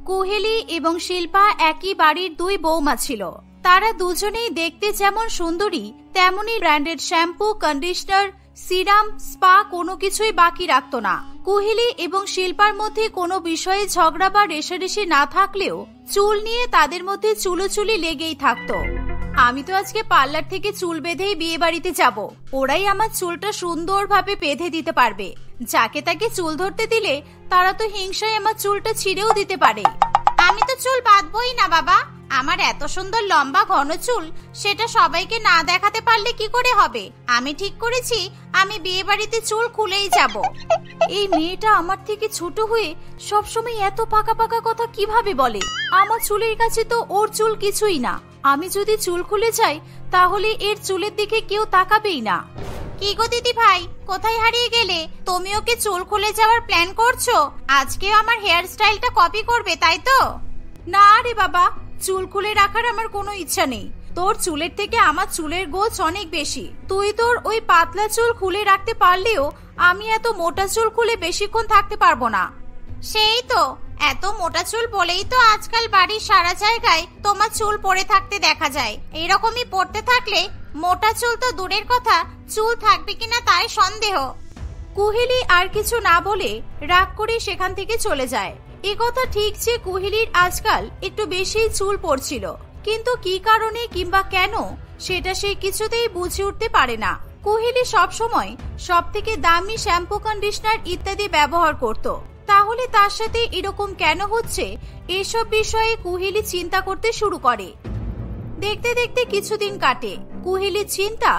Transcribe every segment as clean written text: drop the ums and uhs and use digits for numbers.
কুহেলি এবং শিল্পা একই বাড়ির দুই বৌমা ছিল। তারা দুজনেই দেখতে যেমন সুন্দরী তেমনি branded shampoo, conditioner, serum, spa কোনো কিছুই বাকি রাখত না। কুহেলি এবং শিল্পার মধ্যে কোনো বিষয়ে ঝগড়া বা রেষারেষি না থাকলেও চুল নিয়ে তাদের মধ্যে চুলোচুলি লেগেই থাকতো। আমি তো আজকে পার্লার থেকে চুল বেঁধেই বিয়ে বাড়িতে যাব। ওরাই আমার চুলটা সুন্দরভাবে বেঁধে দিতে পারবে। যাকে তাকে চুল ধরতে দিলে তারা তো হিংসায় আমার চুলটা ছিঁড়েও দিতে পারে। আমি তো চুল বাঁধবই না বাবা। আমার এত সুন্দর লম্বা ঘন চুল, সেটা সবাইকে না দেখাতে পারলে কি করে হবে? আমি ঠিক করেছি আমি বিয়ে বাড়িতে চুল খুলেই যাব। এই মেয়েটা আমার থেকে ছোট হয়ে সবসময় এত পাকা পাকা কথা কিভাবে বলে? আমার চুলের কাছে তো ওর চুল কিছুই না। আমি যদি চুল খুলে যাই তাহলে এর চুলের দিকে কেউ তাকাবেই না। কি গো দিদি ভাই, কোথায় হারিয়ে গেলে? তুমি ওকে চুল খুলে যাওয়ার প্ল্যান করছো? আজকেও আমার হেয়ার স্টাইলটা কপি করবে, তাই তো? না রে বাবা, চুল খুলে রাখার আমার কোনো ইচ্ছা নেই। তোর চুলের থেকে আমার চুলের গোছ অনেক বেশি। তুই তোর ওই পাতলা চুল খুলে রাখতে পারলেও আমি এত মোটা চুল খুলে বেশিক্ষণ থাকতে পারবো না। সেই তো, এত মোটা চুল বলেই তো আজকাল বাড়ির সারা জায়গায় তোমার চুল পড়ে থাকতে দেখা যায়। এরকমই পড়তে থাকলে মোটা চুল তো দূরের কথা, চুল থাকবে কিনা তাই সন্দেহ। কুহেলি আর কিছু না বলে রাগ করে সেখান থেকে চলে যায়। এ কথা ঠিক যে কুহেলির আজকাল একটু বেশি চুল পড়ছিল, কিন্তু কি কারণে কিংবা কেন সেটা সে কিছুতেই বুঝে উঠতে পারে না। কুহেলি সবসময় সব থেকে দামি শ্যাম্পু, কন্ডিশনার ইত্যাদি ব্যবহার করত। তাহলে তার সাথে এরকম কেন হচ্ছে, এসব বিষয়ে কুহেলি চিন্তা করতে শুরু করে। দেখতে দেখতে কিছুদিন কাটে। কুহেলির চিন্তা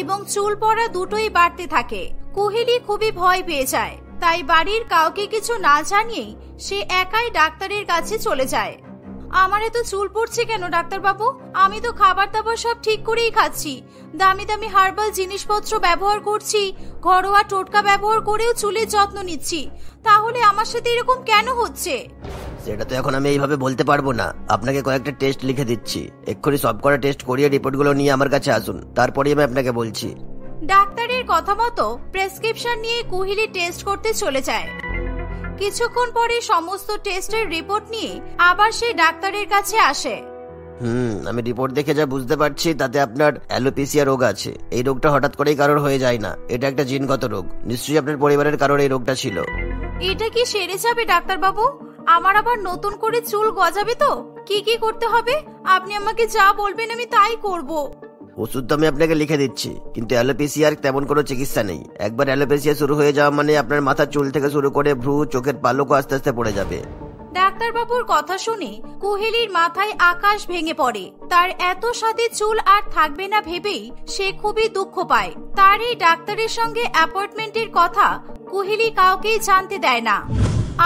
এবং চুল পড়া দুটোই বাড়তে থাকে। কুহেলি খুবই ভয় পেয়ে যায়, তাই বাড়ির কাউকে কিছু না জানিয়েই সে একাই ডাক্তারের কাছে চলে যায়। আমার এত চুল পড়ছে কেন ডাক্তার বাবু? আমি তো খাবার দাবার সব ঠিক করেই খাচ্ছি, দামি দামি হার্বাল জিনিসপত্র ব্যবহার করছি, ঘরোয়া টোটকা ব্যবহার করেও চুলের যত্ন নিচ্ছি, তাহলে আমার সাথে এরকম কেন হচ্ছে? সেটা তো এখন আমি এইভাবে বলতে পারবো না। আপনাকে কয়েকটা টেস্ট লিখে দিচ্ছি, এক্ষুনি সব কটা টেস্ট করিয়ে রিপোর্টগুলো নিয়ে আমার কাছে আসুন, তারপরে আমি আপনাকে বলছি। ডাক্তারের কথা মতো প্রেসক্রিপশন নিয়ে কুহেলি টেস্ট করতে চলে যায়। কিছুক্ষণ পরে সমস্ত টেস্টের রিপোর্ট নিয়ে আবার সে ডাক্তারের কাছে আসে। আমি রিপোর্ট দেখে যা বুঝতে পারছি তাতে আপনার অ্যালোপেসিয়া রোগ আছে। এই রোগটা হঠাৎ করেই কারোর হয়ে যায় না, এটা একটা জিনগত রোগ। নিশ্চয়ই আপনার পরিবারের কারোর এই রোগটা ছিল। এটা কি সেরে যাবে ডাক্তার বাবু? আমার আবার নতুন করে চুল গজাবে তো? কি কি করতে হবে? আপনি আমাকে যা বলবেন আমি তাই করব। ওষুধ তো আমি আপনাকে লিখে দিচ্ছি, কিন্তু অ্যালোপেসিয়ার তেমন কোনো চিকিৎসা নেই। একবার অ্যালোপেসিয়া শুরু হয়ে যাওয়া মানে আপনার মাথার চুল থেকে শুরু করে ভ্রু, চোখের পালকও আস্তে আস্তে পড়ে যাবে। ডাক্তার বাবুর কথা শুনে কুহেলির মাথায় আকাশ ভেঙে পড়ে। তার এত সাথে চুল আর থাকবে না ভেবেই সে খুবই দুঃখ পায়। তার এই ডাক্তারের সঙ্গে অ্যাপয়েন্টমেন্টের কথা কুহেলি কাউকেই জানতে দেয় না।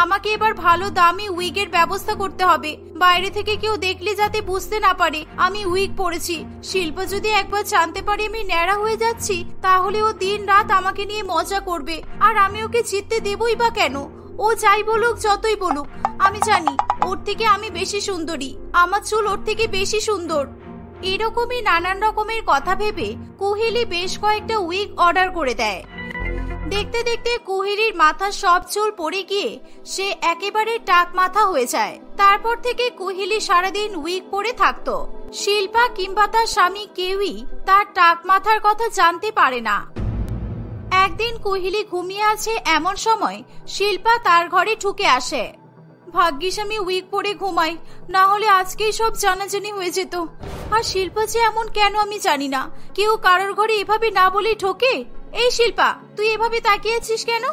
আমাকে এবার ভালো দামি উইগের ব্যবস্থা করতে হবে, বাইরে থেকে কেউ দেখলে যাতে বুঝতে না পারে আমি উইগ পরেছি। শিল্পা যদি একবার জানতে পারে আমি ন্যাড়া হয়ে যাচ্ছি, তাহলে ও দিন রাত আমাকে নিয়ে মজা করবে, আর আমি ওকে জিততে দেবই বা কেন? ও যাই বলুক, যতই বলুক, আমি জানি ওর থেকে আমি বেশি সুন্দরী, আমার চুল ওর থেকে বেশি সুন্দর। এরকমই নানান রকমের কথা ভেবে কুহেলি বেশ কয়েকটা উইগ অর্ডার করে দেয়। দেখতে দেখতে কুহেলির মাথার সব চুল পড়ে গিয়ে সে একেবারে টাক মাথা হয়ে যায়। তারপর থেকে কুহেলি সারাদিন উইগ পরে থাকতো। শিল্পা কিংবা তার স্বামী কেউই তার টাক মাথার কথা জানতে পারে না। একদিন কুহেলি ঘুমিয়ে আছে এমন সময় শিল্পা তার ঘরে ঢুকে আসে। ভাগ্যিস আমি উইগ পরে ঘুমাই, না হলে আজকেই সব জানাজানি হয়ে যেত। আর শিল্পা যে এমন কেন আমি জানি না, কেউ কারোর ঘরে এভাবে না বলেই ঢোকে। এই শিল্পা, তুই এভাবে তাকিয়ে আছিস কেন?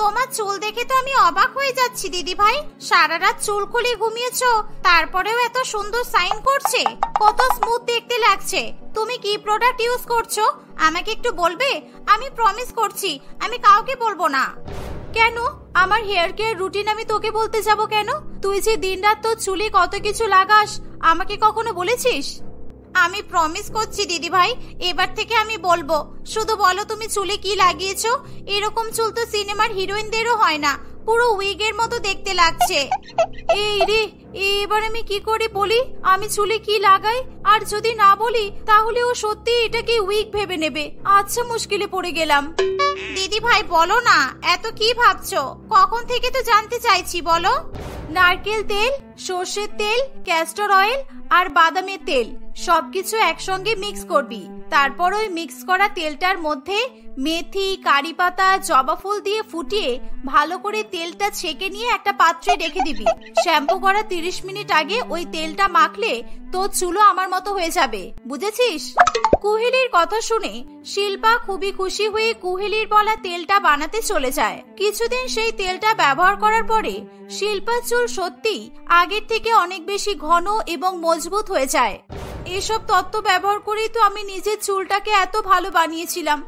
তোমার চুল দেখে তো আমি অবাক হয়ে যাচ্ছি দিদি ভাই। সারা রাত চুল খুলে ঘুমিয়েছো, তারপরেও এত সুন্দর সাইন করছে, কত স্মুথ দেখতে লাগছে। তুমি কি প্রোডাক্ট ইউজ করছো আমাকে একটু বলবে? আমি প্রমিস করছি আমি কাউকে বলবো না। কেন? আমার হেয়ার কেয়ার রুটিন আমি তোকে বলতে যাব কেন? তুই যে দিনরাত তোর চুলে কত কিছু লাগাস আমাকে কখনো বলেছিস? আমি প্রমিস করছি দিদি ভাই, এবার থেকে আমি বলবো। শুধু বলো তুমি চুলে কি লাগিয়েছো। এরকম চুল তো সিনেমার হিরোইনদেরও হয় না, পুরো উইগের মতো দেখতে লাগছে। এই রে, এবার আমি কি করে বলি আমি চুলে কি লাগাই? আর যদি না বলি তাহলে ও সত্যি এটাকে উইগ ভেবে নেবে। আচ্ছা, মুশকিলে পড়ে গেলাম। দিদি ভাই বলো না, এত কি ভাবছো? কখন থেকে তো জানতে চাইছি, বলো। নারকেল তেল, সর্ষের তেল, ক্যাস্টর অয়েল আর বাদামের তেল সবকিছু একসঙ্গে মিক্স করবি। তারপর ওই মিক্স করা তেলটার মধ্যে মেথি, কারি পাতা, জবা ফুল দিয়ে ফুটিয়ে ভালো করে তেলটা ছেঁকে নিয়ে একটা পাত্রে রেখে দিবি। শ্যাম্পু করা 30 মিনিট আগে ওই তেলটা মাখলে তোর চুলও আমার মতো হয়ে যাবে, বুঝেছিস? কুহেলির কথা শুনে শিল্পা খুবই খুশি হয়ে কুহেলির বলা তেলটা বানাতে চলে যায়। কিছুদিন সেই তেলটা ব্যবহার করার পরে শিল্পার চুল সত্যি আগের থেকে অনেক বেশি ঘন এবং মজবুত হয়ে যায়। এসব তত্ত্ব ব্যবহার করেই তো আমি নিজের চুলটাকে এত ভালো বানিয়েছিলাম।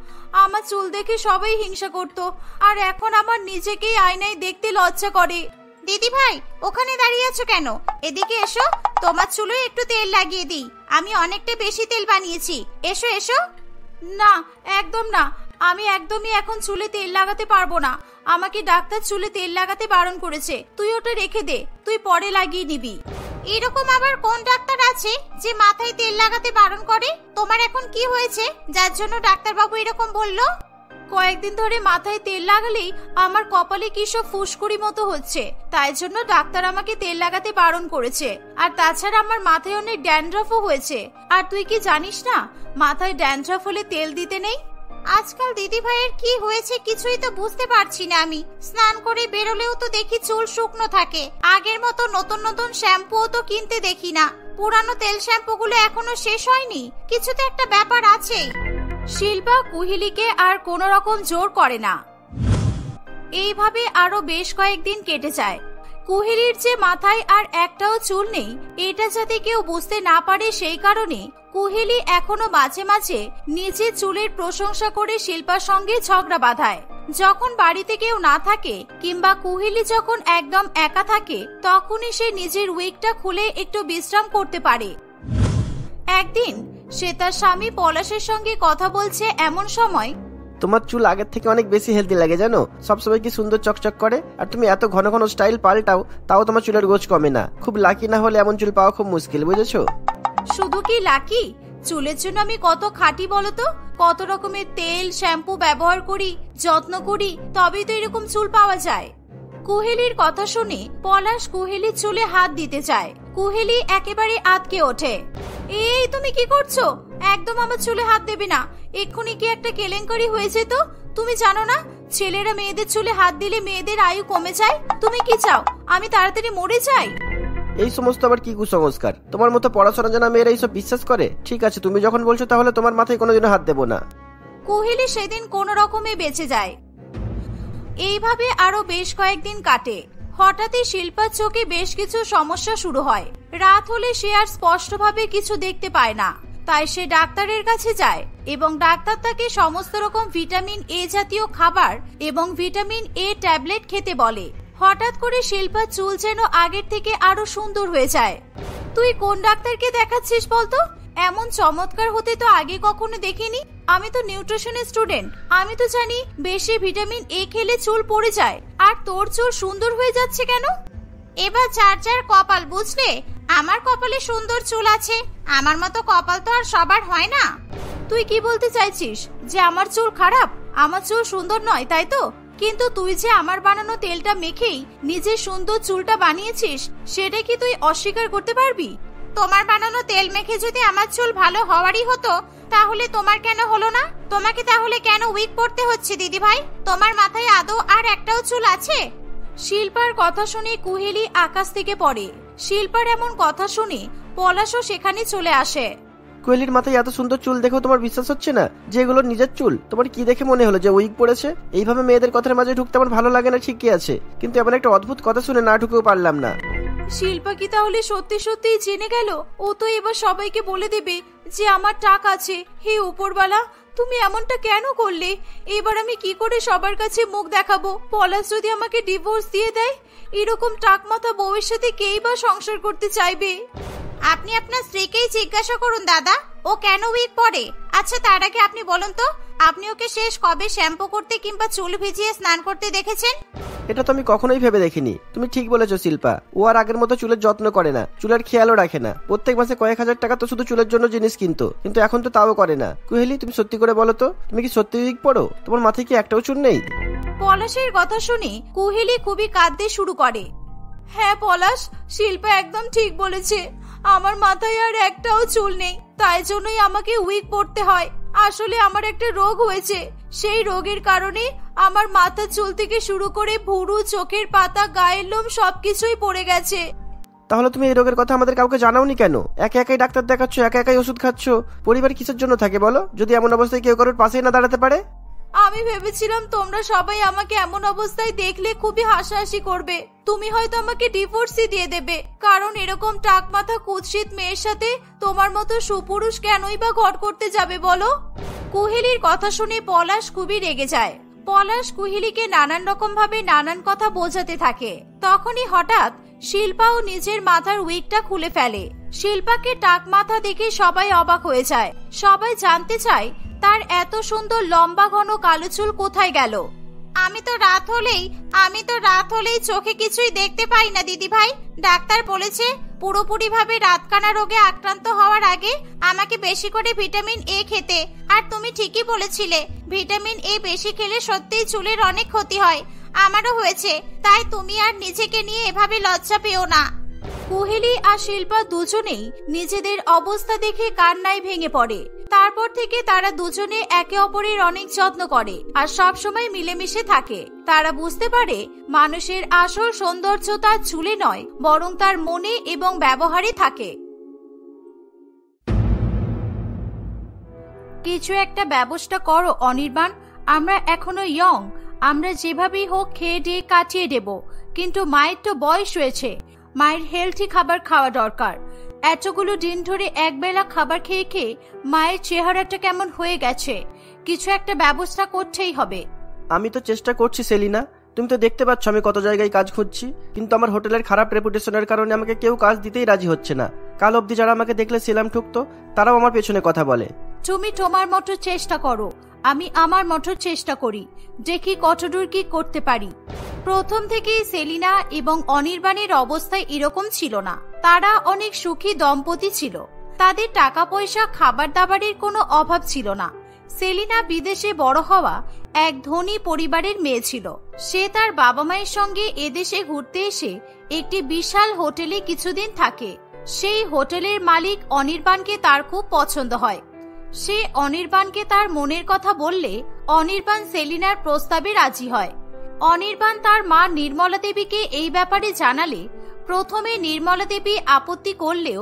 আমার চুল দেখে সবাই হিংসা করত, আর এখন আমার নিজেকেই আয়নায় দেখতে লজ্জা করে। দিদি ভাই, ওখানে দাঁড়িয়ে আছো কেন? এদিকে এসো, তোমার চুলে একটু তেল লাগিয়ে দিই। আমি অনেকটা বেশি তেল বানিয়েছি, এসো এসো। না, একদম না, আমি একদমই এখন চুলে তেল লাগাতে পারবো না। আমাকে ডাক্তার চুলে তেল লাগাতে বারণ করেছে। তুই ওটা রেখে দে, তুই পরে লাগিয়ে নিবি। এরকম আবার কোন ডাক্তার আছে যে মাথায় তেল লাগাতে বারণ করে? তোমার এখন কি হয়েছে যার জন্য ডাক্তারবাবু এরকম বললো? কয়েকদিন ধরে মাথায় তেল লাগালেই আমার কপালে কি সব ফুসকুড়ি মতো হচ্ছে, তাই জন্য ডাক্তার আমাকে তেল লাগাতে বারণ করেছে। আর তাছাড়া আমার মাথায় অনেক ড্যান্ড্রফও হয়েছে। আর তুই কি জানিস না, মাথায় ড্যান্ড্রফ হলে তেল দিতে নেই। আজকাল দিদি ভাইয়ের কি হয়েছে কিছুই তো বুঝতে পারছি না আমি। স্নান করে বেরোলেও তো দেখি চুল শুকনো থাকে। আগের মতো নতুন নতুন শ্যাম্পুও তো কিনতে দেখি না। পুরানো তেল শ্যাম্পুগুলো এখনো শেষ হয়নি। কিছু তো একটা ব্যাপার আছে। শিল্পা কুহেলিকে আর কোনো রকম জোর করে না। এইভাবে আরো বেশ কয়েকদিন কেটে যায়। কুহেলির যে মাথায় আর একটাও চুল নেই এটা যাতে কেউ বুঝতে না পারে সেই কারণে কুহেলি এখনো মাঝে মাঝে নিজের চুলের প্রশংসা করে শিল্পার সঙ্গে ঝগড়া বাঁধায়। যখন বাড়িতে কেউ না থাকে কিংবা কুহেলি যখন একদম একা থাকে তখনই সে নিজের উইগটা খুলে একটু বিশ্রাম করতে পারে। একদিন সে তার স্বামী পলাশের সঙ্গে কথা বলছে, এমন সময় তোমার চুল আগের থেকে অনেক বেশি হেলদি লাগে জানো, সবসময় কি সুন্দর চকচক করে। আর তুমি এত ঘন ঘন স্টাইল পাল্টাও, তাও তোমার চুলের গোছ কমে না। খুব লাকি না হলে এমন চুল পাওয়া খুব মুশকিল, বুঝেছো? শুধু কি লাকি, চুলের জন্য আমি কত খাঁটি বলতো। কত রকমের তেল শ্যাম্পু ব্যবহার করি, যত্ন করি, তবেই তো এরকম চুল পাওয়া যায়। কুহেলির কথা শুনে পলাশ কুহেলির চুলে হাত দিতে চায়। কুহেলি একেবারে আটকে ওঠে। এই তুমি কি করছো? একদম আমার চুলে হাত দেবে না। এক্ষুনি কি একটা কেলেঙ্কারি হয়েছে তো। তুমি জানো না ছেলেরা মেয়েদের চুলে হাত দিলে মেয়েদের আয়ু কমে যায়? তুমি কি চাও আমি তাড়াতাড়ি মরে যাই? এই সমস্ত আবার কি কুসংস্কার? তোমার মতো পড়াশোনা জানা মেয়েরা এইসব বিশ্বাস করে? ঠিক আছে, তুমি যখন বলছো তাহলে তোমার মাথায় কোনোদিনও হাত দেবো না। কুহেলি সেদিন কোন রকমে বেঁচে যায়। এইভাবে আরো বেশ কয়েকদিন কাটে। হঠাৎই শিল্পার চোখে বেশ কিছু সমস্যা শুরু হয়। রাত হলে সে আর স্পষ্টভাবে কিছু দেখতে পায় না। তাই সে ডাক্তারের কাছে যায় এবং ডাক্তার তাকে সমস্ত রকম ভিটামিন এ জাতীয় খাবার এবং ভিটামিন এ ট্যাবলেট খেতে বলে। হঠাৎ করে শিল্পার চুল যেন আগের থেকে আরো সুন্দর হয়ে যায়। তুই কোন ডাক্তারকে দেখাচ্ছিস বলতো? এমন চমৎকার হতে তো আগে কখনো দেখিনি। আমি তো নিউট্রিশনের স্টুডেন্ট, আমি তো জানি বেশি ভিটামিন এ খেলে চুল পড়ে যায়। আর তোর চুল সুন্দর হয়ে যাচ্ছে কেন? এবার যার যার কপাল, বুঝলে? আমার কপালে সুন্দর চুল আছে, আমার মতো কপাল তো আর সবার হয় না। তুই কি বলতে চাইছিস যে আমার চুল খারাপ? আমার চুল সুন্দর নয়, তাই তো? কিন্তু তুই যে আমার বানানো তেলটা মেখেই নিজের সুন্দর চুলটা বানিয়েছিস, সেটা কি তুই অস্বীকার করতে পারবি? তোমার বানানো তেল মেখে যদি আমার চুল ভালো হওয়ারই হতো তাহলে তোমার কেন হলো না? তোমাকে তাহলে কেন উইগ পড়তে হচ্ছে দিদি ভাই? তোমার মাথায় আদৌ আর একটাও চুল আছে? শিল্পার কথা শুনে কুহেলি আকাশ থেকে পড়ে। শিল্পার এমন কথা শুনে পলাশও সেখানে চলে আসে। কোয়েলির মাথায় এত সুন্দর চুল দেখেও তোমার বিশ্বাস হচ্ছে না যে এগুলো নিজের চুল? তোমার কি দেখে মনে হলো যে উইগ পড়েছে? এইভাবে মেয়েদের কথার মাঝে ঢুকতে আমার ভালো লাগে না, ঠিকই আছে, কিন্তু এমন একটা অদ্ভুত কথা শুনে না ঢুকেও পারলাম না। শিল্পা কি তাহলে সত্যি সত্যি জেনে গেল? ও তো এবার সবাইকে বলে দেবে যে আমার টাক আছে। হে উপরওয়ালা, তুমি এমনটা কেন করলে? এবার আমি কি করে সবার কাছে মুখ দেখাবো? পলাশ যদি আমাকে ডিভোর্স দিয়ে দেয়, এরকম টাক মাথা বউয়ের সাথে কেই বা সংসার করতে চাইবে? আপনি আপনার স্ত্রীকেই জিজ্ঞাসা করুন দাদা, ও কেন উইগ পড়ে। আচ্ছা তার আগে আপনি বলুন তো, আপনি ওকে শেষ কবে শ্যাম্পু করতে কিংবা চুল ভিজিয়ে স্নান করতে দেখেছেন? এটা তো আমি কখনোই ভেবে দেখিনি। তুমি ঠিক বলেছো শিল্পা, ও আর আগের মতো চুলের যত্ন করে না, চুলের খেয়ালও রাখে না। প্রত্যেক মাসে কয়েক হাজার টাকা তো শুধু চুলের জন্য জিনিস কিনতো, কিন্তু এখন তো তাও করে না। কুহেলি, তুমি সত্যি করে বলো তো, তুমি কি সত্যি উইগ পড়ো? তোমার মাথায় কি একটাও চুল নেই? পলাশের কথা শুনে কুহেলি খুবই কাঁদতে শুরু করে। হ্যাঁ পলাশ, শিল্পা একদম ঠিক বলেছে। আমার মাথায় আর একটাও চুল নেই, তাই জন্যই আমাকে উইগ পড়তে হয়। আসলে আমার একটা রোগ হয়েছে, সেই রোগের কারণে আমার মাথার চুল থেকে শুরু করে ভুরু, চোখের পাতা, গায়ের লোম সবকিছুই পড়ে গেছে। তাহলে তুমি এই রোগের কথা আমাদের কাউকে জানাওনি কেন? একা একাই ডাক্তার দেখাচ্ছ, একা একাই ওষুধ খাচ্ছ। পরিবার কিসের জন্য থাকে বলো, যদি এমন অবস্থায় কেউ কারোর পাশেই না দাঁড়াতে পারে? আমি ভেবেছিলাম তোমরা সবাই আমাকে এমন অবস্থায় দেখলে খুবই হাসাহাসি করবে। তুমি হয়তো আমাকে ডিভোর্সই দিয়ে দেবে, কারণ এরকম টাক মাথা কুৎসিত মেয়ের সাথে তোমার মতো সুপুরুষ কেনই বা ঘর করতে যাবে বলো? কুহেলির কথা শুনে পলাশ খুবই রেগে যায়। পলাশ কুহেলিকে নানান রকম ভাবে নানান কথা বোঝাতে থাকে। তখনই হঠাৎ শিল্পাও নিজের মাথার উইগটা খুলে ফেলে। শিল্পাকে টাক মাথা দেখে সবাই অবাক হয়ে যায়। সবাই জানতে চায় তার এত সুন্দর লম্বা ঘন কালো চুল কোথায় গেল। আমি তো রাত হলেই চোখে কিছুই দেখতে পাই না দিদি ভাই। ডাক্তার বলেছে পুরোপুরি ভাবে রাতকানা রোগে আক্রান্ত হওয়ার আগে আমাকে বেশি করে ভিটামিন এ খেতে। আর তুমি ঠিকই বলেছিলে, ভিটামিন এ বেশি খেলে সত্যিই চুলের অনেক ক্ষতি হয়। আমারও হয়েছে, তাই তুমি আর নিজেকে নিয়ে এভাবে লজ্জা পেও না। কুহেলি আর শিল্পা দুজনেই নিজেদের অবস্থা দেখে কান্নায় ভেঙে পড়ে। তারপর থেকে তারা দুজনে একে অপরের অনেক যত্ন করে আর সব সময় মিলেমিশে থাকে। তারা বুঝতে পারে মানুষের আসল সৌন্দর্য তার চুলে নয়, বরং তার মনে এবং ব্যবহারে থাকে। কিছু একটা ব্যবস্থা করো অনির্বাণ, আমরা এখনো ইয়ং, আমরা যেভাবেই হোক খেয়ে দিয়ে কাটিয়ে দেব। কিন্তু মায়ের তো বয়স হয়েছে, মায়ের হেলথি খাবার খাওয়া দরকার। এতগুলো দিন ধরে একবেলা খাবার খেয়ে খেয়ে মায়ের চেহারাটা কেমন হয়ে গেছে, কিছু একটা ব্যবস্থা করতেই হবে। আমি তো চেষ্টা করছি সেলিনা, তুমি তো দেখতে পাচ্ছ আমি কত জায়গায় কাজ খুঁজছি, কিন্তু আমার হোটেলের খারাপ রেপুটেশনের কারণে আমাকে কেউ কাজ দিতেই রাজি হচ্ছে না। কাল অবধি যারা আমাকে দেখলে সেলাম ঠুকতো, তারাও আমার পেছনে কথা বলে। তুমি তোমার মতো চেষ্টা করো, আমি আমার মতো চেষ্টা করি, দেখি কতদূর কি করতে পারি। প্রথম থেকেই সেলিনা এবং অনির্বাণের অবস্থা এরকম ছিল না। তারা অনেক সুখী দম্পতি ছিল। তাদের টাকা পয়সা, খাবার দাবারের কোনো অভাব ছিল না। সেলিনা বিদেশে বড় হওয়া এক ধনী পরিবারের মেয়ে ছিল। সে তার বাবা মায়ের সঙ্গে এদেশে ঘুরতে এসে একটি বিশাল হোটেলে কিছুদিন থাকে। সেই হোটেলের মালিক অনির্বাণকে তার খুব পছন্দ হয়। সে অনির্বাণকে তার মনের কথা বললে অনির্বাণ সেলিনার প্রস্তাবে রাজি হয়। অনির্বাণ তার মা নির্মলা দেবীকে এই ব্যাপারে জানালে প্রথমে নির্মলা দেবী আপত্তি করলেও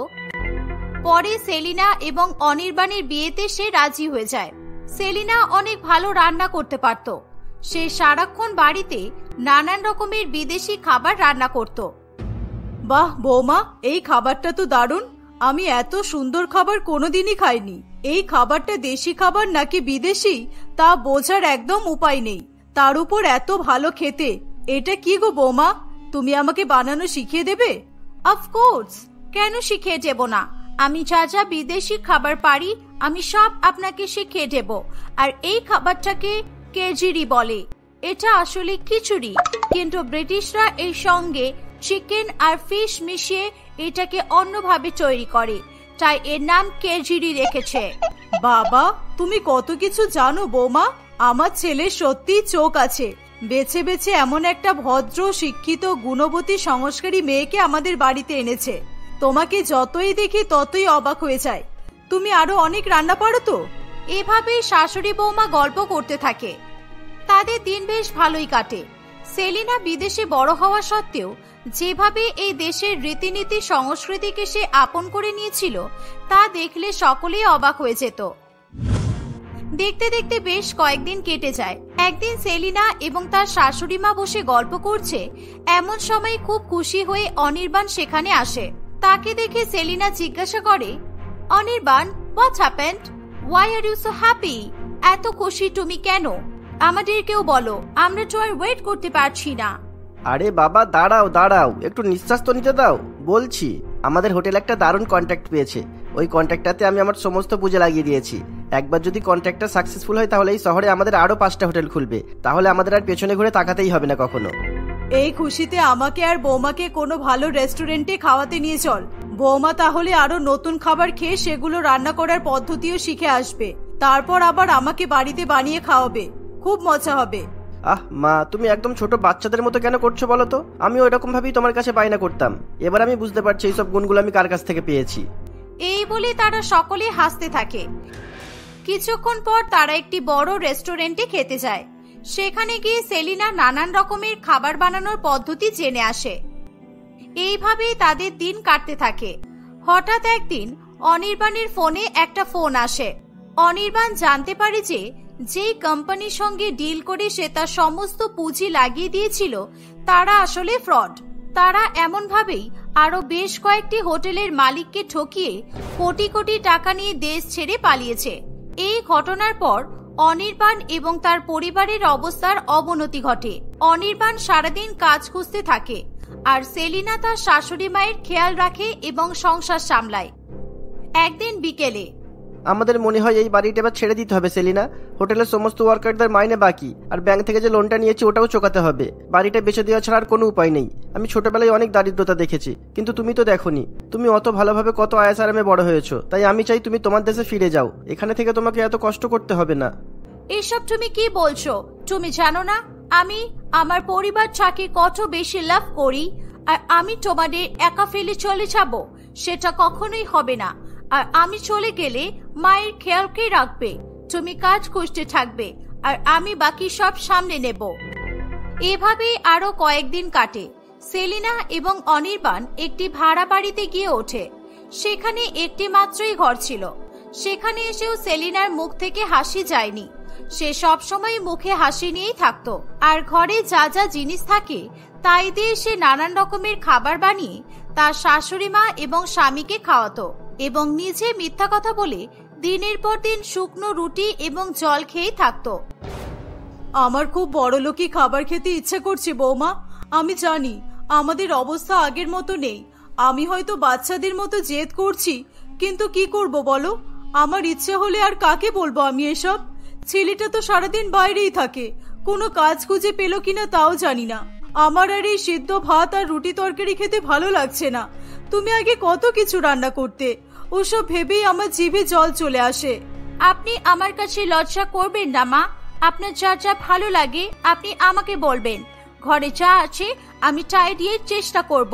পরে সেলিনা এবং অনির্বাণের বিয়েতে সে রাজি হয়ে যায়। সেলিনা অনেক ভালো রান্না করতে পারত। সে সারাক্ষণ বাড়িতে নানান রকমের বিদেশি খাবার রান্না করত। বাহ বৌমা, এই খাবারটা তো দারুণ। আমি এত সুন্দর খাবার কোনোদিনই খাইনি। এই খাবারটা দেশি খাবার নাকি বিদেশি তা বোঝার একদম উপায় নেই, তার উপর এত ভালো খেতে। এটা কি গো বৌমা, তুমি আমাকে বানানো শিখিয়ে দেবে? অফকোর্স, কেন শিখিয়ে দেব না। আমি যা যা বিদেশি খাবার পারি আমি সব আপনাকে শিখিয়ে দেব। আর এই খাবারটাকে কেজিরি বলে। এটা আসলে খিচুড়ি, কিন্তু ব্রিটিশরা এর সঙ্গে চিকেন আর ফিশ মিশিয়ে এটাকে অন্যভাবে তৈরি করে, তাই এর নাম কেজিরি রেখেছে। বাবা, তুমি কত কিছু জানো বৌমা। আমার ছেলে সত্যি চোখ আছে, বেছে বেছে এমন একটা ভদ্র, শিক্ষিত, গুণবতী, সংস্কারী মেয়েকে আমাদের বাড়িতে এনেছে। তোমাকে যতই দেখি ততই অবাক হয়ে যায়। তুমি আরো অনেক রান্না পারো তো? এভাবেই শাশুড়ি বৌমা গল্প করতে থাকে। তাদের দিন বেশ ভালোই কাটে। সেলিনা বিদেশে বড় হওয়া সত্ত্বেও যেভাবে এই দেশের রীতিনীতি, সংস্কৃতিকে সে আপন করে নিয়েছিল তা দেখলে সকলেই অবাক হয়ে যেত। দেখতে দেখতে বেশ কয়েকদিন কেটে যায়। একদিন সেলিনা এবং তার শাশুড়ি মা বসে গল্প করছে, এমন সময় খুব খুশি হয়ে অনির্বাণ সেখানে আসে। তাকে দেখে সেলিনা জিজ্ঞাসা করে, Anirban, what's happened? Why are you so happy? এত খুশি তুমি কেন? আমাদেরকেও বলো, আমরা তো আর ওয়েট করতে পারছি না। আরে বাবা, দাঁড়াও দাঁড়াও, একটু নিঃশ্বাস তো নিতে দাও। বলছি, আমাদের হোটেল একটা দারুণ কন্ট্রাক্ট পেয়েছে। ওই কন্ট্রাক্টটাতে আমি আমার সমস্ত পুঁজি লাগিয়ে দিয়েছি। একবার যদি কন্ট্রাক্টটা সাকসেসফুল হয় তাহলে এই শহরে আমাদের আরো 5টা হোটেল খুলবে। তাহলে আমাদের আর পেছনে ঘুরে তাকাতেই হবে না কখনো। এই খুশিতে আমাকে আর বৌমাকে কোনো ভালো রেস্টুরেন্টে খাওয়াতে নিয়ে চল। বৌমা তাহলে আরো নতুন খাবার খেয়ে সেগুলো রান্না করার পদ্ধতিও শিখে আসবে। তারপর আবার আমাকে বাড়িতে বানিয়ে খাওয়াবে, খুব মজা হবে। আহ মা, তুমি একদম ছোট বাচ্চাদের মতো কেন করছো বলো তো? আমি ওইরকম ভাবেই তোমার কাছে বায়না করতাম। এবার আমি বুঝতে পারছি এইসব গুণগুলো আমি কার কাছ থেকে পেয়েছি। এই বলে তারা সকলে হাসতে থাকে। কিছুক্ষণ পর তারা একটি বড় রেস্টুরেন্টে খেতে যায়। সেখানে গিয়ে সেলিনা নানান রকমের খাবার বানানোর পদ্ধতি জেনে আসে। এইভাবেই তাদের দিন কাটতে থাকে। হঠাৎ একদিন অনির্বাণের ফোনে একটা ফোন আসে। অনির্বাণ জানতে পারে যে যেই কোম্পানির সঙ্গে ডিল করে সে তার সমস্ত পুঁজি লাগিয়ে দিয়েছিল তারা আসলে ফ্রড। তারা এমন ভাবেই আরো বেশ কয়েকটি হোটেলের মালিককে ঠকিয়ে কোটি কোটি টাকা নিয়ে দেশ ছেড়ে পালিয়েছে। এই ঘটনার পর অনির্বাণ এবং তার পরিবারের অবস্থার অবনতি ঘটে। অনির্বাণ সারাদিন কাজ খুঁজতে থাকে আর সেলিনা তার শাশুড়ি মায়ের খেয়াল রাখে এবং সংসার সামলায়। একদিন বিকেলে, আমাদের মনে হয় এই বাড়িটা এবার ছেড়ে দিতে হবে সেলিনা। হোটেলের সমস্ত ওয়ার্কারদের মাইনে বাকি, আর ব্যাংক থেকে যে লোনটা নিয়েছি ওটাও চোকাতে হবে। বাড়িটা বেচে দেওয়া ছাড়া আর কোনো উপায় নেই। আমি ছোটবেলায় অনেক দারিদ্রতা দেখেছি, কিন্তু তুমি তো দেখোনি। তুমি অত ভালোভাবে কত আয়াস আরামে বড় হয়েছো, তাই আমি চাই তুমি তোমার দেশে ফিরে যাও। এখানে থেকে তোমাকে এত কষ্ট করতে হবে না। এসব তুমি কি বলছো? তুমি জানো না আমি আমার পরিবার ছাড়া কত বেশি লাভ করি, আর আমি তোমাদের একা ফেলে চলে যাব? সেটা কখনোই হবে না। আর আমি চলে গেলে মায়ের খেয়াল কে রাখবে? তুমি কাজ খুঁজতে থাকবে আর আমি বাকি সব সামনে নেব। এভাবেই আরো কয়েকদিন কাটে। সেলিনা এবং অনির্বাণ একটি ভাড়া বাড়িতে গিয়ে ওঠে। সেখানে একটি মাত্রই ঘর ছিল। সেখানে এসেও সেলিনার মুখ থেকে হাসি যায়নি। সে সবসময় মুখে হাসি নিয়েই থাকতো, আর ঘরে যা যা জিনিস থাকে তাই দিয়ে সে নানান রকমের খাবার বানিয়ে তার শাশুড়ি মা এবং স্বামীকে খাওয়াতো এবং নিজে মিথ্যা কথা বলে দিনের পর দিন শুকনো রুটি এবং জল খেয়েই থাকতো। আমার খুব বড়লোকি খাবার খেতে ইচ্ছে করছে বৌমা। আমি জানি আমাদের অবস্থা আগের মতো নেই। আমি হয়তো বাচ্চাদের মতো জেদ করছি, কিন্তু কি করব বলো? আমার ইচ্ছে হলে আর কাকে বলবো আমি এসব? ছেলেটা তো সারাদিন বাইরেই থাকে, কোনো কাজ খুঁজে পেল কিনা তাও জানি না। আমার আর এই সিদ্ধ ভাত আর রুটি তরকারি খেতে ভালো লাগছে না। তুমি আগে কত কিছু রান্না করতে, ওসব ভেবেই আমার জিভে জল চলে আসে। আপনি আমার কাছে লজ্জা করবেন না মা। আপনার যা যা ভালো লাগে আপনি আমাকে বলবেন। ঘরে যা আছে আমি তাই দিয়ে চেষ্টা করব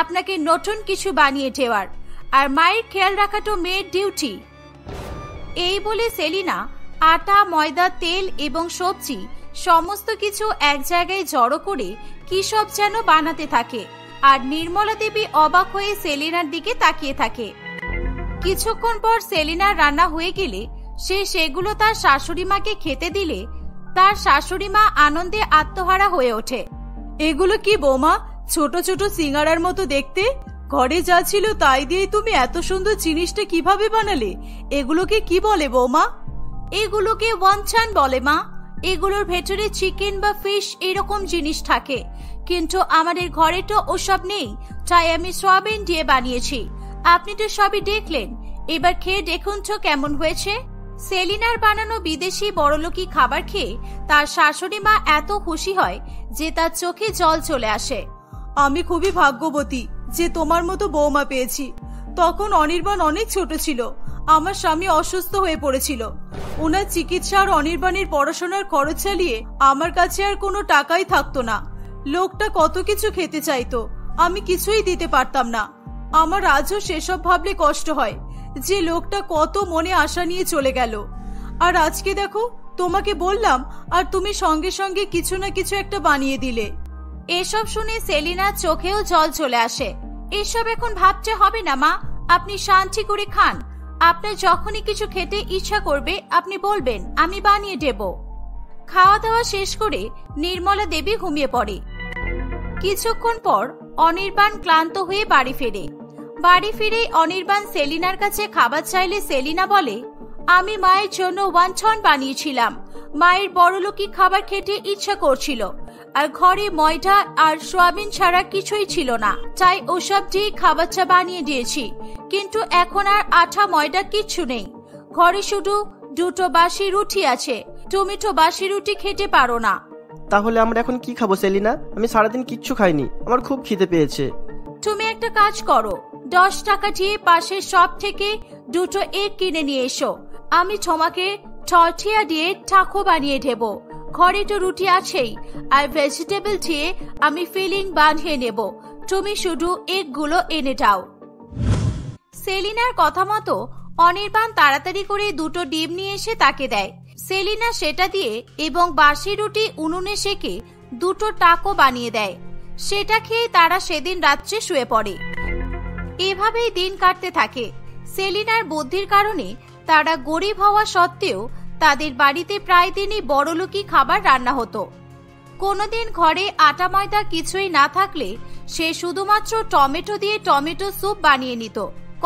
আপনাকে নতুন কিছু বানিয়ে দেওয়ার। আর মায়ের খেয়াল রাখাটা মেয়ের ডিউটি। এই বলে সেলিনা আটা, ময়দা, তেল এবং সবজি সমস্ত কিছু এক জায়গায় জড়ো করে কি সব যেন বানাতে থাকে। আর নির্মলা দেবী অবাক হয়ে সেলিনার দিকে তাকিয়ে থাকে। কিছুক্ষণ পর সেলিনার রান্না হয়ে গেলে সে সেগুলো তার শাশুড়ি মাকে খেতে দিলে তার শাশুড়ি মা আনন্দে আত্মহারা হয়ে ওঠে। এগুলো কি বৌমা? ছোট ছোট সিঙ্গারার মতো দেখতে। ঘরে যা ছিল তাই দিয়ে তুমি এত সুন্দর জিনিসটা কিভাবে বানালে? এগুলোকে কি বলে বৌমা? এগুলোকে ওয়ানচান বলে মা। এগুলোর ভেতরে চিকেন বা ফিশ এরকম জিনিস থাকে, কিন্তু আমাদের ঘরে তো ওসব নেই, তাই আমি সয়াবিন দিয়ে বানিয়েছি। আপনি তো সবই দেখলেন, এবার খেয়ে দেখুন তো কেমন হয়েছে। সেলিনার বানানো বিদেশি বড়লোকি খাবার খেয়ে তার শাশুড়ি মা এত খুশি হয় যে তার চোখে জল চলে আসে। আমি খুবই ভাগ্যবতী যে তোমার মতো বৌমা পেয়েছি। তখন অনির্বাণ অনেক ছোট ছিল। আমার স্বামী অসুস্থ হয়ে পড়েছিল। ওনার চিকিৎসা আর অনির্বাণের পড়াশোনার খরচ চালিয়ে আমার কাছে আর কোনো টাকাই থাকতো না। লোকটা কত কিছু খেতে চাইতো, আমি কিছুই দিতে পারতাম না। আমার আজও সেসব ভাবলে কষ্ট হয় যে লোকটা কত মনে আশা নিয়ে চলে গেল। আর আজকে দেখো, তোমাকে বললাম আর তুমি সঙ্গে সঙ্গে কিছু না কিছু একটা বানিয়ে দিলে। এসব শুনে সেলিনার চোখেও জল চলে আসে। এসব এখন ভাবতে হবে না মা, আপনি শান্তি করে খান। আপনার যখনই কিছু খেতে ইচ্ছা করবে আপনি বলবেন, আমি বানিয়ে দেব। খাওয়া দাওয়া শেষ করে নির্মলা দেবী ঘুমিয়ে পড়ে। কিছুক্ষণ পর অনির্বাণ ক্লান্ত হয়ে বাড়ি ফেরে। বাড়ি ফিরে অনির্বাণ সেলিনার কাছে খাবার চাইলে সেলিনা বলে, আমি মায়ের জন্য ওয়ানছন বানিয়েছিলাম। মায়ের বড়লোকি খাবার খেতে ইচ্ছা করছিল, আর ঘরে ময়দা আর সয়াবিন ছাড়া কিছুই ছিল না, তাই ওসব দিয়ে খাবারটা বানিয়ে দিয়েছি। কিন্তু এখন আর আটা ময়দা কিচ্ছু নেই, ঘরে শুধু দুটো বাসি রুটি আছে। তুমি তো বাসি রুটি খেতে পারো না। তাহলে আমরা এখন কি খাবো সেলিনা? আমি সারাদিন কিচ্ছু খাইনি, আমার খুব খিদে পেয়েছে। তুমি একটা কাজ করো, 10 টাকা দিয়ে পাশের শপ থেকে দুটো এগ কিনে নিয়ে এসো। আমি তোমাকে টর্টিয়া দিয়ে টাকো বানিয়ে দেব। ঘরে তো রুটি আছেই, আর ভেজিটেবল দিয়ে আমি ফিলিং বানিয়ে নেব। তুমি শুধু এগগুলো এনে দাও। সেলিনার কথা মতো অনির্বাণ তাড়াতাড়ি করে 2টো ডিম নিয়ে এসে তাকে দেয়। সেলিনা সেটা দিয়ে এবং বাসি রুটি উনুনে সেকে 2টো টাকো বানিয়ে দেয়। সেটা খেয়ে তারা সেদিন রাত্রে শুয়ে পড়ে। এভাবেই দিন কাটতে থাকে। সেলিনার বুদ্ধির কারণে তারা গরিব হওয়া সত্ত্বেও তাদের বাড়িতে প্রায় দিনই বড়লোকি খাবার রান্না হতো। কোনোদিন ঘরে আটা ময়দা কিছুই না থাকলে সে শুধুমাত্র টমেটো দিয়ে টমেটো স্যুপ বানিয়ে নিত,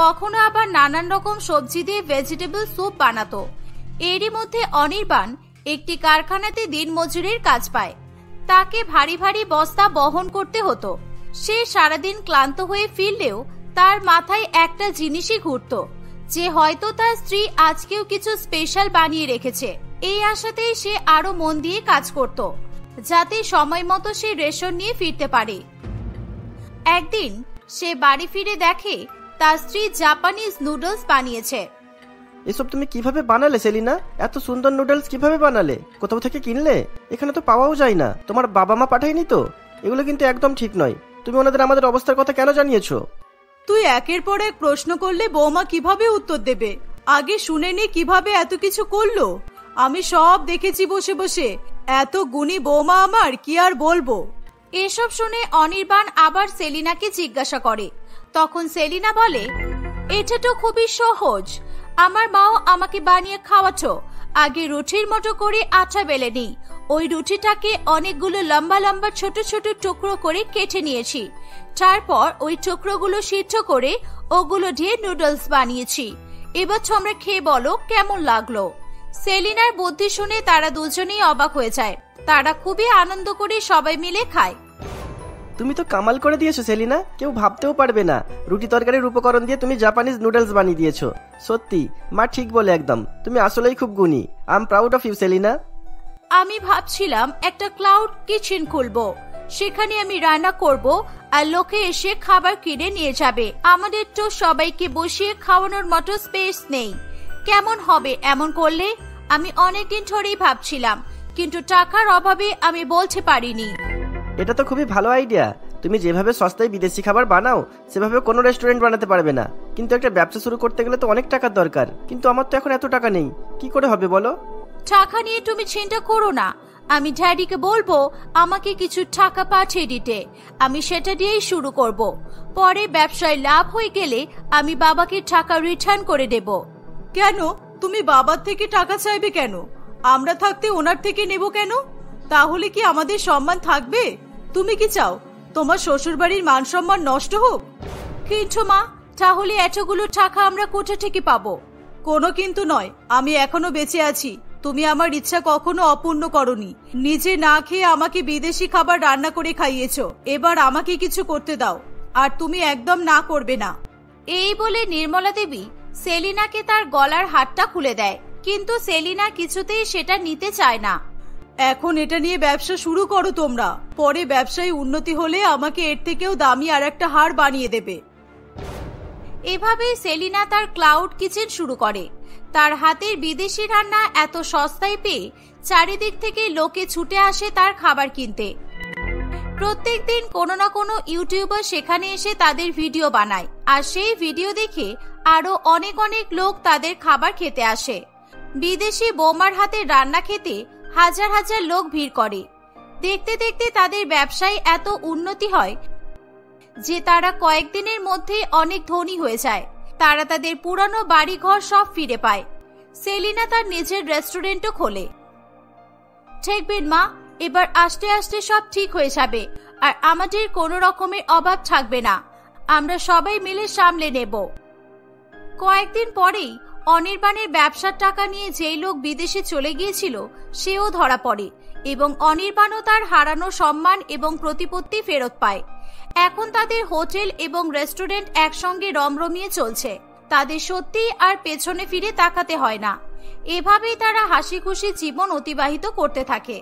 কখনো আবার নানান রকম সবজি দিয়ে ভেজিটেবল স্যুপ বানাতো। এরই মধ্যে অনির্বাণ একটি কারখানাতে দিনমজুরের কাজ পায়। তাকে ভারী ভারী বস্তা বহন করতে হতো। সে সারাদিন ক্লান্ত হয়ে ফিরলেও তার মাথায় একটা জিনিসই ঘুরতো, যে হয়তো তার স্ত্রী আজকেও কিছু স্পেশাল বানিয়ে রেখেছে। এই আশাতেই সে আরো মন দিয়ে কাজ করত, যাতে সময় মতো সে রেশন নিয়ে ফিরতে পারে। একদিন সে বাড়ি ফিরে দেখে তার স্ত্রী জাপানিজ নুডলস বানিয়েছে। এসব তুমি কিভাবে বানালে সেলিনা? এত সুন্দর নুডলস কিভাবে বানালে? কোথাও থেকে কিনলে? এখানে তো পাওয়াও যায় না। তোমার বাবা মা পাঠায়নি তো? এগুলো কিন্তু একদম ঠিক নয়। তুমি ওনাদের আমাদের অবস্থার কথা কেন জানিয়েছো? তুই একের পর এক প্রশ্ন করলে বৌমা কিভাবে উত্তর দেবে? আগে শুনে নে কিভাবে এত কিছু করলো। আমি সব দেখেছি বসে বসে। এত গুণী বৌমা আমার, কি আর বলবো। এসব শুনে অনির্বাণ আবার সেলিনাকে জিজ্ঞাসা করে। তখন সেলিনা বলে, এটা তো খুবই সহজ, আমার মাও আমাকে বানিয়ে খাওয়াতো। আগে রুটির মতো করে আটা বেলে নিই, ওই রুটিটাকে অনেকগুলো লম্বা লম্বা ছোট ছোট টুকরো করে কেটে নিয়েছি। তারপর ওই টুকরোগুলো সিদ্ধ করে ওগুলো দিয়ে নুডলস বানিয়েছি। এবার তোমরা খেয়ে বলো কেমন লাগলো। সেলিনার বুদ্ধি শুনে তারা দুজনেই অবাক হয়ে যায়। তারা খুবই আনন্দ করে সবাই মিলে খায়। তুমি তো কামাল করে দিয়েছো সেলিনা, কেউ ভাবতেও পারবে না রুটি তরকারির উপকরণ দিয়ে তুমি জাপানিজ নুডলস বানিয়ে দিয়েছো। সত্যি মা ঠিক বলে একদম, তুমি আসলেই খুব গুণী। I am proud of you Selina. আমি ভাবছিলাম একটা ক্লাউড কিচেন খুলবো, সেখানে আমি রান্না করব আর লোকে এসে খাবার কিনে নিয়ে যাবে। আমাদের তো সবাইকে বসিয়ে খাওয়ানোর মতো স্পেস নেই। কেমন হবে এমন করলে? আমি অনেকদিন ধরেই ভাবছিলাম, কিন্তু টাকার অভাবে আমি বলতে পারিনি। এটা তো খুবই ভালো আইডিয়া। তুমি যেভাবে সস্তায় বিদেশি খাবার বানাও সেভাবে কোনো রেস্টুরেন্ট বানাতে পারবে না, কিন্তু একটা ব্যবসা শুরু করতে গেলে তো অনেক টাকার দরকার। কিন্তু আমার তো এখন এত টাকা নেই, কি করে হবে বলো? টাকা নিয়ে তুমি চিন্তা করো না, আমি ড্যাডিকে বলবো আমাকে কিছু টাকা পাঠিয়ে দিতে। আমি সেটা দিয়েই শুরু করব। পরে ব্যবসায় লাভ হয়ে গেলে আমি বাবাকে টাকা রিটার্ন করে দেব। কেন তুমি বাবার থেকে টাকা চাইবে কেন? আমরা থাকতে ওনার থেকে নেব কেন? তাহলে কি আমাদের সম্মান থাকবে? তুমি কি চাও তোমার শ্বশুর বাড়ির মান সম্মান নষ্ট হোক? কিন্তু মা, তাহলে এতগুলো টাকা আমরা কোথা থেকে পাবো? কোনো কিন্তু নয়, আমি এখনো বেঁচে আছি। তুমি আমার ইচ্ছা কখনো অপূর্ণ করনি। নিজে না খেয়ে আমাকে বিদেশি খাবার রান্না করে খাইয়েছো, এবার আমাকে কিছু করতে দাও। আর তুমি একদম না করবে না। এই বলে নির্মলা দেবী সেলিনাকে তার গলার হারটা খুলে দেয়, কিন্তু সেলিনা কিছুতেই সেটা নিতে চায় না। এখন এটা নিয়ে ব্যবসা শুরু করো তোমরা, পরে ব্যবসায় উন্নতি হলে আমাকে এর থেকেও দামি আর একটা হার বানিয়ে দেবে। এভাবেই সেলিনা তার ক্লাউড কিচেন শুরু করে। তার হাতের বিদেশি রান্না এত সস্তায় পেয়ে চারিদিক থেকে লোকে ছুটে আসে তার খাবার কিনতে। প্রত্যেকদিন কোনো না কোনো ইউটিউবার সেখানে এসে তাদের ভিডিও বানায়, আর সেই ভিডিও দেখে আরো অনেক অনেক লোক তাদের খাবার খেতে আসে। বিদেশি বৌমার হাতে রান্না খেতে হাজার হাজার লোক ভিড় করে। দেখতে দেখতে তাদের ব্যবসায় এত উন্নতি হয় যে তারা কয়েকদিনের মধ্যে অনেক ধনী হয়ে যায়। তারা তাদের পুরানো বাড়িঘর সব ফিরে পায়। সেলিনা তার নিজের রেস্টুরেন্টও খোলে। দেখবেন মা, এবার আস্তে আস্তে সব ঠিক হয়ে যাবে, আর আমাদের কোনো রকমের অভাব থাকবে না। আমরা সবাই মিলে সামলে নেব। কয়েকদিন পরেই অনির্বাণের ব্যবসার টাকা নিয়ে যেই লোক বিদেশে চলে গিয়েছিল সেও ধরা পড়ে, এবং অনির্বাণও তার হারানো সম্মান এবং প্রতিপত্তি ফেরত পায়। এখন তাদের হোটেল এবং রেস্টুরেন্ট একসঙ্গে রমরমিয়ে চলছে। তাদের সত্যিই আর পেছনে ফিরে তাকাতে হয় না। এভাবেই তারা হাসি খুশি জীবন অতিবাহিত করতে থাকে।